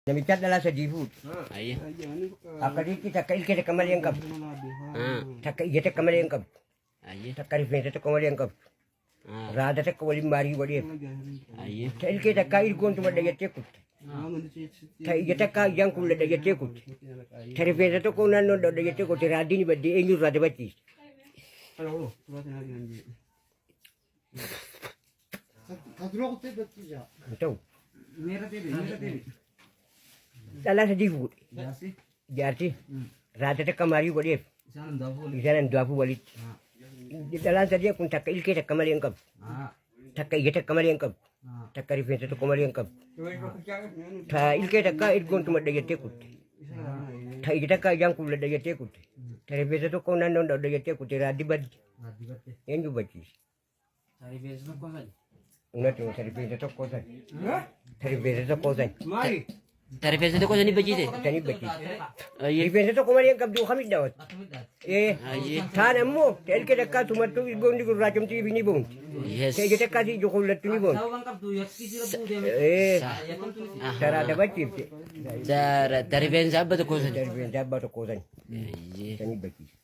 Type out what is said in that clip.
Namicha dala sa jifut. Ayah. Akadiki takka ilke takka mali angkap. Takka ije takka mali angkap. Ayah. Takka rifensa takka mali angkap. Rada takka wali mari wali. Ayah. Ta ilke takka ilgon tuma daya tekut. Ta ije takka yang kulla daya tekut. Ta rifensa takka unano daya tekut. Radi ni badi enyu rada batis. Tahu. Dala sa jifut. Jati. Rada takka mari wali. Isanan duapu wali. Dalam saja pun takka ilke takka mali angkap. Takka ije takka mali angkap. Takka rifensa takka mali angkap. Ta ilke takka ilgon tuma daya tekut. Ta ije takka yang kulla daya tekut. Ta rifensa takka unano daya tekut. Radi badi. Enyu batis. Unat yung sa rifensa takka kosan. Sa rifensa takka kosan. Tarifnya itu kau jadi begitu. Tani batis. Ayah. Rifensa takka mali angkap dua kami dawat. Sana mo, tel ke takka tuma tu ilgon di rajam ti bini bon. Yes. Saya kita kasih jokolat tu ni bon. Cara ada bacis. Tarifnya apa tu kau? Rifensa baru kosan. Ayah. Tani batis.